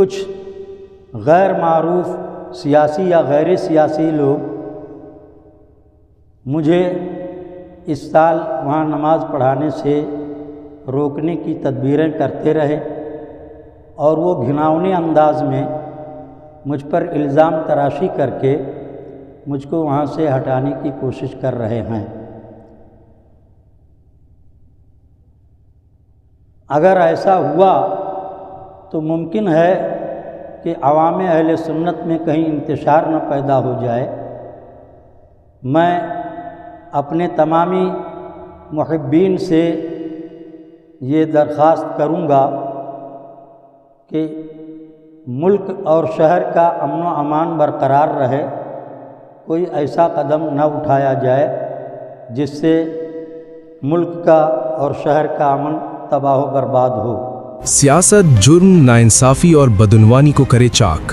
کچھ غیر معروف سیاسی یا غیر سیاسی لوگ مجھے اس سال وہاں نماز پڑھانے سے روکنے کی تدبیریں کرتے رہے اور وہ گھناؤنے انداز میں مجھ پر الزام تراشی کر کے مجھ کو وہاں سے ہٹانے کی کوشش کر رہے ہیں۔ اگر ایسا ہوا تو ممکن ہے کہ عوام اہل سنت میں کہیں انتشار نہ پیدا ہو جائے۔ میں اپنے تمامی محبین سے یہ درخواست کروں گا کہ ملک اور شہر کا امن و امان برقرار رہے، کوئی ایسا قدم نہ اٹھایا جائے جس سے ملک کا اور شہر کا امن تباہ و برباد ہو۔ سیاست، جرم، ناانصافی اور بدعنوانی کو کرے چاک۔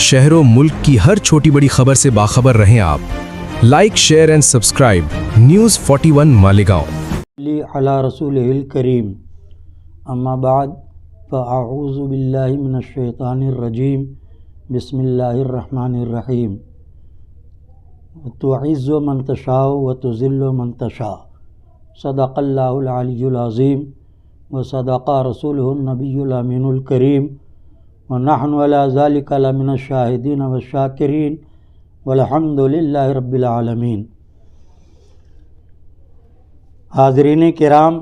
شہر و ملک کی ہر چھوٹی بڑی خبر سے باخبر رہیں آپ۔ Like, share and subscribe news 41 Malegaon. علی رسولہ الکریم، اما بعد فاعوذ باللہ من الشیطان الرجیم، بسم اللہ الرحمن الرحیم۔ تعز من تشاء وتذل من تشاء، صدق اللہ العلی العظیم وصدق رسولہ النبی الامین الکریم، ونحن علی ذلک لمن الشاہدین والشاکرین والحمد للہ رب العالمین۔ حاضرین کرام،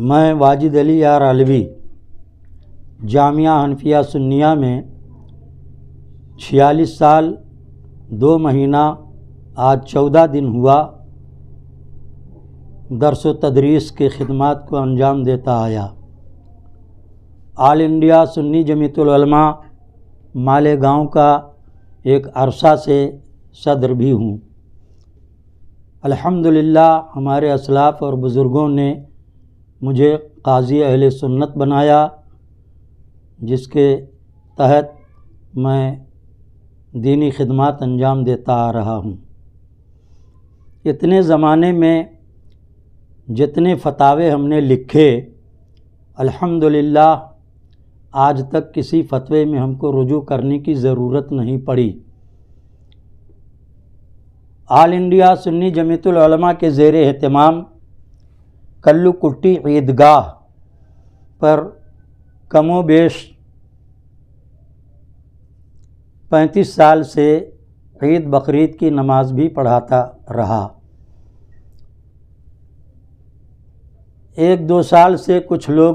میں واجد علی یار علوی جامعہ حنفیہ سنیہ میں 46 سال 2 مہینہ آج 14 دن ہوا درس و تدریس کے خدمات کو انجام دیتا آیا۔ آل انڈیا سنی جمعیت العلماء مالیگاؤں کا ایک عرصہ سے صدر بھی ہوں۔ الحمدللہ ہمارے اسلاف اور بزرگوں نے مجھے قاضی اہل سنت بنایا، جس کے تحت میں دینی خدمات انجام دیتا آ رہا ہوں۔ اتنے زمانے میں جتنے فتاوے ہم نے لکھے، الحمدللہ آج تک کسی فتوے میں ہم کو رجوع کرنے کی ضرورت نہیں پڑی۔ آل انڈیا سنی جمعیت العلماء کے زیر اہتمام کلو کٹی عیدگاہ پر کم و بیش 35 سال سے عید بقرعید کی نماز بھی پڑھاتا رہا۔ 1-2 سال سے کچھ لوگ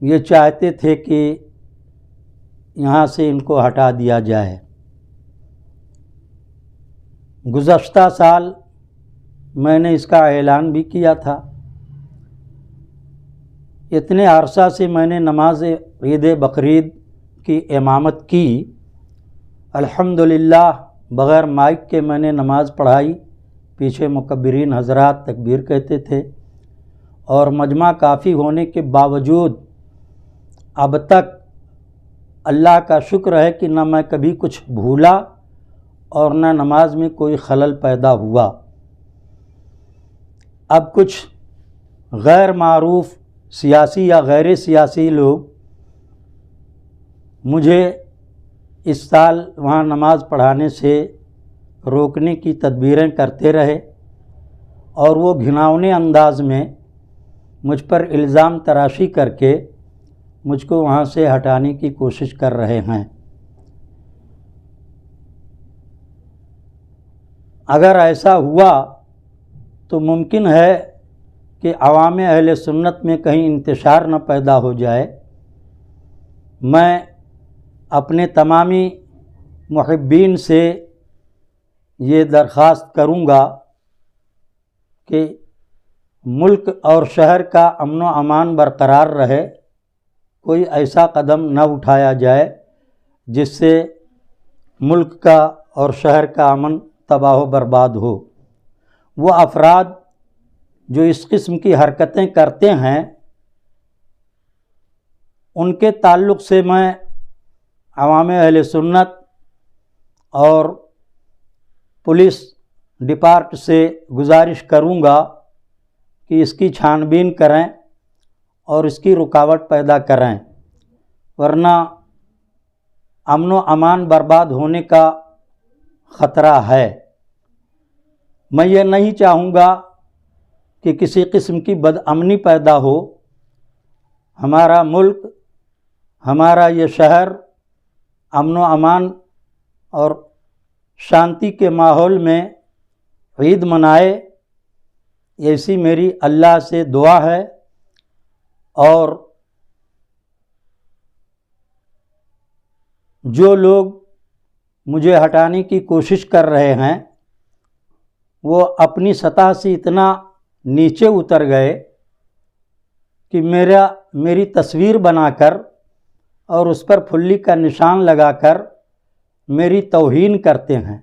یہ چاہتے تھے کہ یہاں سے ان کو ہٹا دیا جائے۔ گزشتہ سال میں نے اس کا اعلان بھی کیا تھا۔ اتنے عرصہ سے میں نے نماز عید بقرعید کی امامت کی، الحمدللہ بغیر مائک کے میں نے نماز پڑھائی، پیچھے مکبرین حضرات تکبیر کہتے تھے، اور مجمع کافی ہونے کے باوجود اب تک اللہ کا شکر ہے کہ نہ میں کبھی کچھ بھولا اور نہ نماز میں کوئی خلل پیدا ہوا۔ اب کچھ غیر معروف سیاسی یا غیر سیاسی لوگ مجھے اس سال وہاں نماز پڑھانے سے روکنے کی تدبیریں کرتے رہے اور وہ گھناؤنے انداز میں مجھ پر الزام تراشی کر کے مجھ کو وہاں سے ہٹانے کی کوشش کر رہے ہیں۔ اگر ایسا ہوا تو ممکن ہے کہ عوام اہل سنت میں کہیں انتشار نہ پیدا ہو جائے۔ میں اپنے تمامی محبین سے یہ درخواست کروں گا کہ ملک اور شہر کا امن و امان برقرار رہے، کوئی ایسا قدم نہ اٹھایا جائے جس سے ملک کا اور شہر کا امن تباہ و برباد ہو۔ وہ افراد جو اس قسم کی حرکتیں کرتے ہیں، ان کے تعلق سے میں عوام اہل سنت اور پولیس ڈپارٹ سے گزارش کروں گا کہ اس کی چھان بین کریں اور اس کی رکاوٹ پیدا کریں، ورنہ امن و امان برباد ہونے کا خطرہ ہے۔ میں یہ نہیں چاہوں گا کہ کسی قسم کی بدامنی پیدا ہو۔ ہمارا ملک، ہمارا یہ شہر امن و امان اور شانتی کے ماحول میں عید منائے، ایسی میری اللہ سے دعا ہے۔ اور جو لوگ مجھے ہٹانے کی کوشش کر رہے ہیں وہ اپنی سطح سے اتنا نیچے اتر گئے کہ میری تصویر بنا کر اور اس پر پھلی کا نشان لگا کر میری توہین کرتے ہیں۔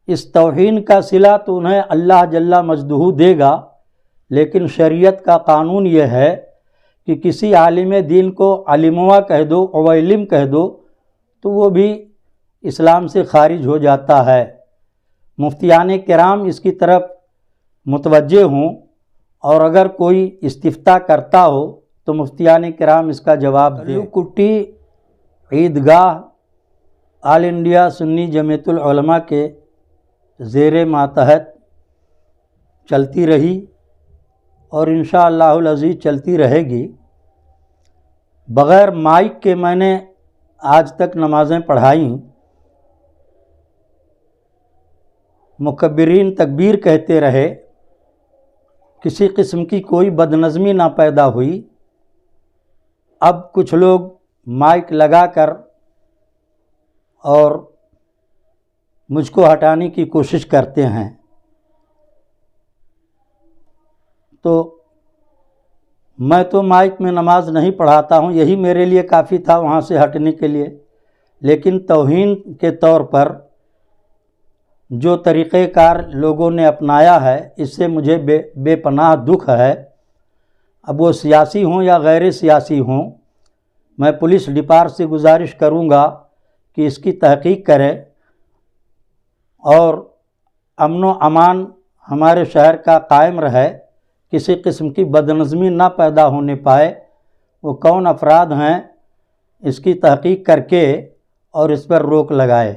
اس توہین کا صلہ تو انہیں اللہ جل مجدہ دے گا، لیکن شریعت کا قانون یہ ہے کہ کسی عالم دین کو علموا کہہ دو او علم کہہ دو تو وہ بھی اسلام سے خارج ہو جاتا ہے۔ مفتیان کرام اس کی طرف متوجہ ہوں، اور اگر کوئی استفتاء کرتا ہو تو مفتیان کرام اس کا جواب دیں۔ کٹی عیدگاہ آل انڈیا سنی جمعیت العلماء کے زیر ماتحت چلتی رہی اور انشاءاللہ العزیز چلتی رہے گی۔ بغیر مائک کے میں نے آج تک نمازیں پڑھائیں۔ مکبرین تکبیر کہتے رہے، کسی قسم کی کوئی بدنظمی نہ پیدا ہوئی۔ اب کچھ لوگ مائک لگا کر اور مجھ کو ہٹانے کی کوشش کرتے ہیں، تو میں تو مائک میں نماز نہیں پڑھاتا ہوں، یہی میرے لیے کافی تھا وہاں سے ہٹنے کے لیے۔ لیکن توہین کے طور پر جو طریقہ کار لوگوں نے اپنایا ہے اس سے مجھے بے پناہ دکھ ہے۔ اب وہ سیاسی ہوں یا غیر سیاسی ہوں، میں پولیس ڈپارٹ سے گزارش کروں گا کہ اس کی تحقیق کرے اور امن و امان ہمارے شہر کا قائم رہے، کسی قسم کی بدنظمی نہ پیدا ہونے پائے۔ وہ کون افراد ہیں اس کی تحقیق کر کے اور اس پر روک لگائے۔